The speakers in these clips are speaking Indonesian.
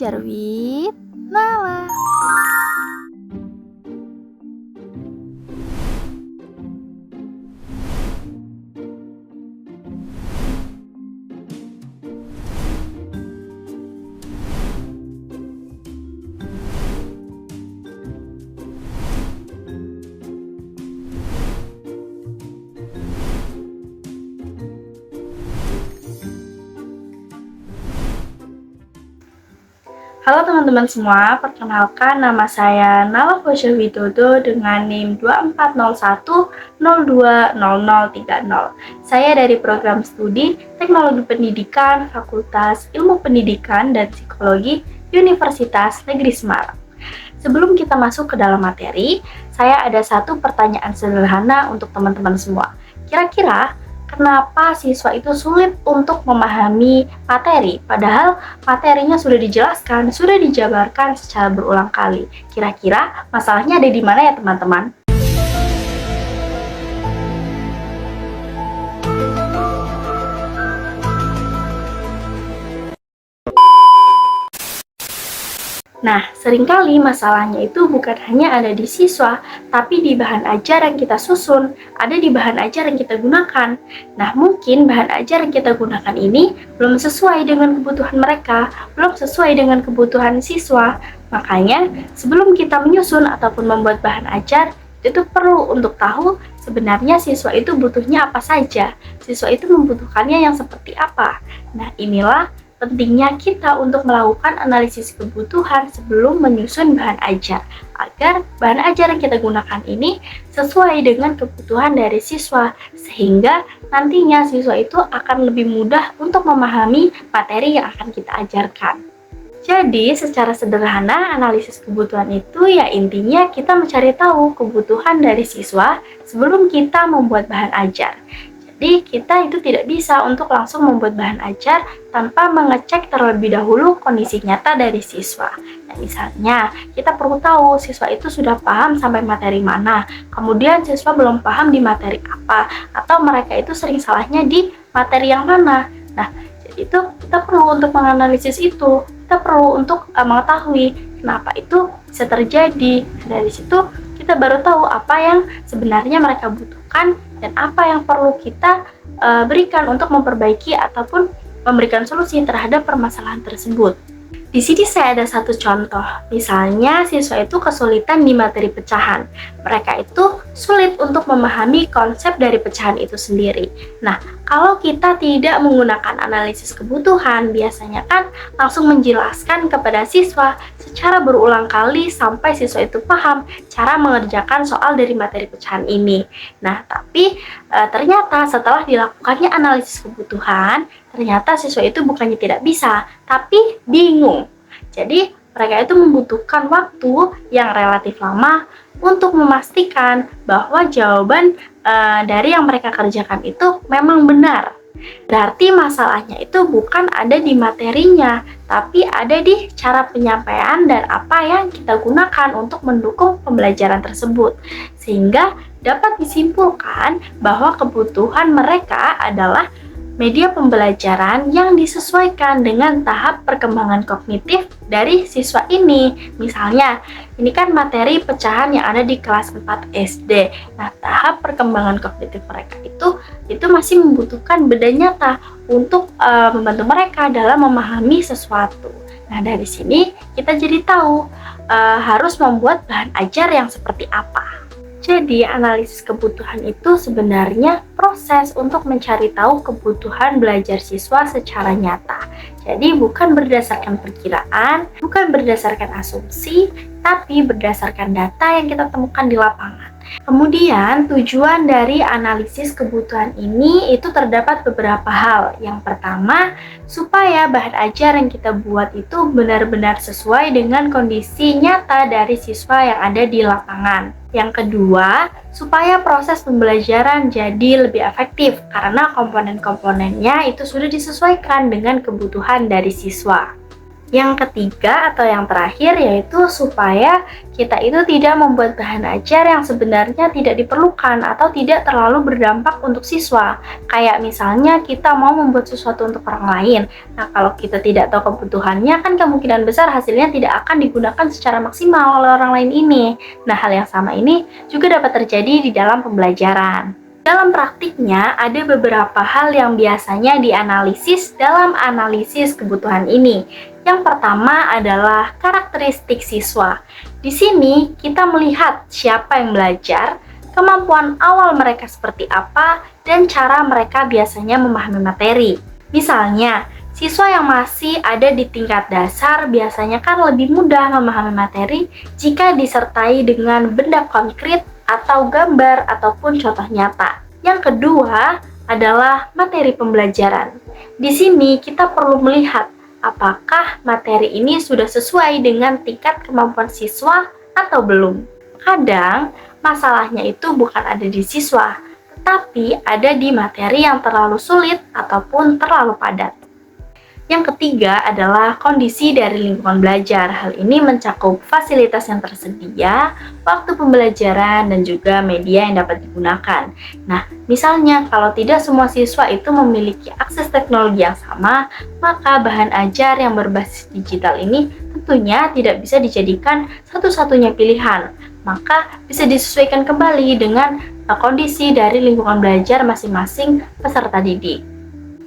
Belajar with Nala. Halo teman-teman semua, perkenalkan nama saya Nala Fosya Widodo dengan NIM 2401020030. Saya dari program studi Teknologi Pendidikan Fakultas Ilmu Pendidikan dan Psikologi Universitas Negeri Semarang. Sebelum kita masuk ke dalam materi, saya ada satu pertanyaan sederhana untuk teman-teman semua. Kira-kira kenapa siswa itu sulit untuk memahami materi, padahal materinya sudah dijelaskan, sudah dijabarkan secara berulang kali. Kira-kira masalahnya ada di mana ya teman-teman? Nah, seringkali masalahnya itu bukan hanya ada di siswa, tapi di bahan ajar yang kita susun, ada di bahan ajar yang kita gunakan. Nah, mungkin bahan ajar yang kita gunakan ini belum sesuai dengan kebutuhan mereka, belum sesuai dengan kebutuhan siswa. Makanya, sebelum kita menyusun ataupun membuat bahan ajar, itu perlu untuk tahu sebenarnya siswa itu butuhnya apa saja, siswa itu membutuhkannya yang seperti apa. Nah, inilah pentingnya kita untuk melakukan analisis kebutuhan sebelum menyusun bahan ajar, agar bahan ajar yang kita gunakan ini sesuai dengan kebutuhan dari siswa, sehingga nantinya siswa itu akan lebih mudah untuk memahami materi yang akan kita ajarkan. Jadi, secara sederhana, analisis kebutuhan itu ya intinya kita mencari tahu kebutuhan dari siswa sebelum kita membuat bahan ajar. Jadi, kita itu tidak bisa untuk langsung membuat bahan ajar tanpa mengecek terlebih dahulu kondisi nyata dari siswa. Nah, misalnya, kita perlu tahu siswa itu sudah paham sampai materi mana, kemudian siswa belum paham di materi apa, atau mereka itu sering salahnya di materi yang mana. Nah, jadi itu kita perlu untuk menganalisis itu, kita perlu untuk mengetahui kenapa itu bisa terjadi. Dari situ, kita baru tahu apa yang sebenarnya mereka butuhkan dan apa yang perlu kita berikan untuk memperbaiki ataupun memberikan solusi terhadap permasalahan tersebut. Di sini saya ada satu contoh, misalnya siswa itu kesulitan di materi pecahan. Mereka itu sulit untuk memahami konsep dari pecahan itu sendiri. Nah, kalau kita tidak menggunakan analisis kebutuhan, biasanya kan langsung menjelaskan kepada siswa secara berulang kali sampai siswa itu paham cara mengerjakan soal dari materi pecahan ini. Nah, tapi ternyata setelah dilakukannya analisis kebutuhan, ternyata siswa itu bukannya tidak bisa, tapi bingung. Jadi, mereka itu membutuhkan waktu yang relatif lama untuk memastikan bahwa jawaban dari yang mereka kerjakan itu memang benar. Berarti masalahnya itu bukan ada di materinya, tapi ada di cara penyampaian dan apa yang kita gunakan untuk mendukung pembelajaran tersebut. Sehingga dapat disimpulkan bahwa kebutuhan mereka adalah media pembelajaran yang disesuaikan dengan tahap perkembangan kognitif dari siswa ini. Misalnya, ini kan materi pecahan yang ada di kelas 4 SD. Nah, tahap perkembangan kognitif mereka itu masih membutuhkan benda nyata untuk membantu mereka dalam memahami sesuatu. Nah, dari sini kita jadi tahu harus membuat bahan ajar yang seperti apa. Jadi, analisis kebutuhan itu sebenarnya proses untuk mencari tahu kebutuhan belajar siswa secara nyata. Jadi, bukan berdasarkan perkiraan, bukan berdasarkan asumsi, tapi berdasarkan data yang kita temukan di lapangan. Kemudian, tujuan dari analisis kebutuhan ini itu terdapat beberapa hal. Yang pertama, supaya bahan ajar yang kita buat itu benar-benar sesuai dengan kondisi nyata dari siswa yang ada di lapangan. Yang kedua, supaya proses pembelajaran jadi lebih efektif karena komponen-komponennya itu sudah disesuaikan dengan kebutuhan dari siswa. Yang ketiga atau yang terakhir yaitu supaya kita itu tidak membuat bahan ajar yang sebenarnya tidak diperlukan atau tidak terlalu berdampak untuk siswa. Kayak misalnya kita mau membuat sesuatu untuk orang lain. Nah, kalau kita tidak tahu kebutuhannya kan kemungkinan besar hasilnya tidak akan digunakan secara maksimal oleh orang lain ini. Nah, hal yang sama ini juga dapat terjadi di dalam pembelajaran. Dalam praktiknya, ada beberapa hal yang biasanya dianalisis dalam analisis kebutuhan ini. Yang pertama adalah karakteristik siswa. Di sini kita melihat siapa yang belajar, kemampuan awal mereka seperti apa, dan cara mereka biasanya memahami materi. Misalnya, siswa yang masih ada di tingkat dasar biasanya kan lebih mudah memahami materi jika disertai dengan benda konkret atau gambar ataupun contoh nyata. Yang kedua adalah materi pembelajaran. Di sini kita perlu melihat apakah materi ini sudah sesuai dengan tingkat kemampuan siswa atau belum. Kadang masalahnya itu bukan ada di siswa, tetapi ada di materi yang terlalu sulit ataupun terlalu padat. Yang ketiga adalah kondisi dari lingkungan belajar. Hal ini mencakup fasilitas yang tersedia, waktu pembelajaran, dan juga media yang dapat digunakan. Nah, misalnya kalau tidak semua siswa itu memiliki akses teknologi yang sama, maka bahan ajar yang berbasis digital ini tentunya tidak bisa dijadikan satu-satunya pilihan. Maka bisa disesuaikan kembali dengan kondisi dari lingkungan belajar masing-masing peserta didik.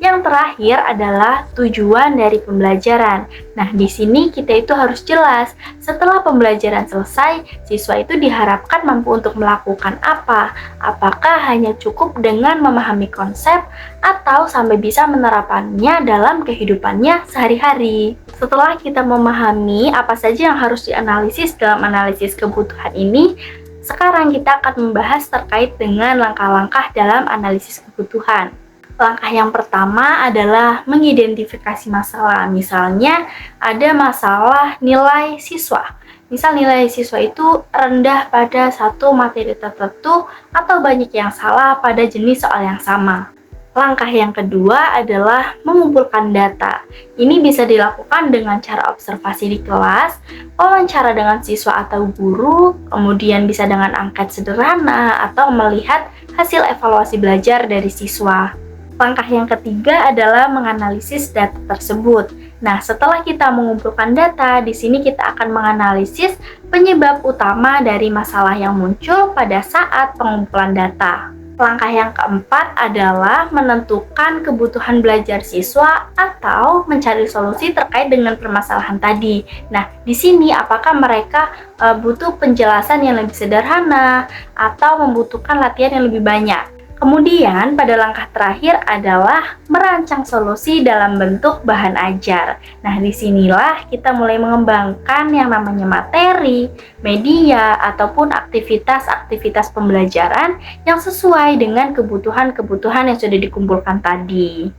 Yang terakhir adalah tujuan dari pembelajaran. Nah, di sini kita itu harus jelas. Setelah pembelajaran selesai, siswa itu diharapkan mampu untuk melakukan apa? Apakah hanya cukup dengan memahami konsep atau sampai bisa menerapkannya dalam kehidupannya sehari-hari? Setelah kita memahami apa saja yang harus dianalisis dalam analisis kebutuhan ini, sekarang kita akan membahas terkait dengan langkah-langkah dalam analisis kebutuhan. Langkah yang pertama adalah mengidentifikasi masalah. Misalnya, ada masalah nilai siswa. Misal nilai siswa itu rendah pada satu materi tertentu atau banyak yang salah pada jenis soal yang sama. Langkah yang kedua adalah mengumpulkan data. Ini bisa dilakukan dengan cara observasi di kelas, wawancara dengan siswa atau guru, kemudian bisa dengan angket sederhana atau melihat hasil evaluasi belajar dari siswa. Langkah yang ketiga adalah menganalisis data tersebut. Nah, setelah kita mengumpulkan data, di sini kita akan menganalisis penyebab utama dari masalah yang muncul pada saat pengumpulan data. Langkah yang keempat adalah menentukan kebutuhan belajar siswa atau mencari solusi terkait dengan permasalahan tadi. Nah, di sini apakah mereka butuh penjelasan yang lebih sederhana atau membutuhkan latihan yang lebih banyak. Kemudian, pada langkah terakhir adalah merancang solusi dalam bentuk bahan ajar. Nah, disinilah kita mulai mengembangkan yang namanya materi, media, ataupun aktivitas-aktivitas pembelajaran yang sesuai dengan kebutuhan-kebutuhan yang sudah dikumpulkan tadi.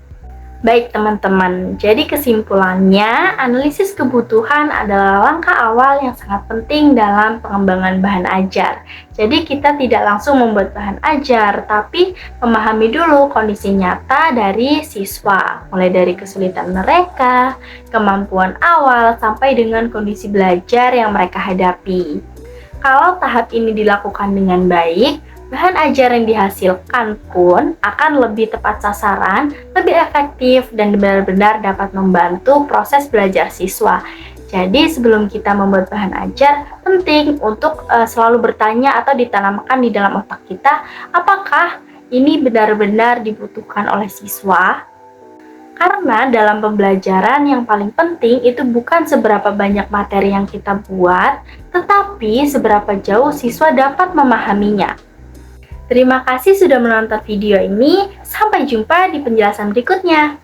Baik teman-teman, jadi kesimpulannya, analisis kebutuhan adalah langkah awal yang sangat penting dalam pengembangan bahan ajar. Jadi kita tidak langsung membuat bahan ajar, tapi memahami dulu kondisi nyata dari siswa, mulai dari kesulitan mereka, kemampuan awal, sampai dengan kondisi belajar yang mereka hadapi. Kalau tahap ini dilakukan dengan baik, bahan ajar yang dihasilkan pun akan lebih tepat sasaran, lebih efektif, dan benar-benar dapat membantu proses belajar siswa. Jadi sebelum kita membuat bahan ajar, penting untuk selalu bertanya atau ditanamkan di dalam otak kita, apakah ini benar-benar dibutuhkan oleh siswa? Karena dalam pembelajaran yang paling penting itu bukan seberapa banyak materi yang kita buat, tetapi seberapa jauh siswa dapat memahaminya. Terima kasih sudah menonton video ini. Sampai jumpa di penjelasan berikutnya.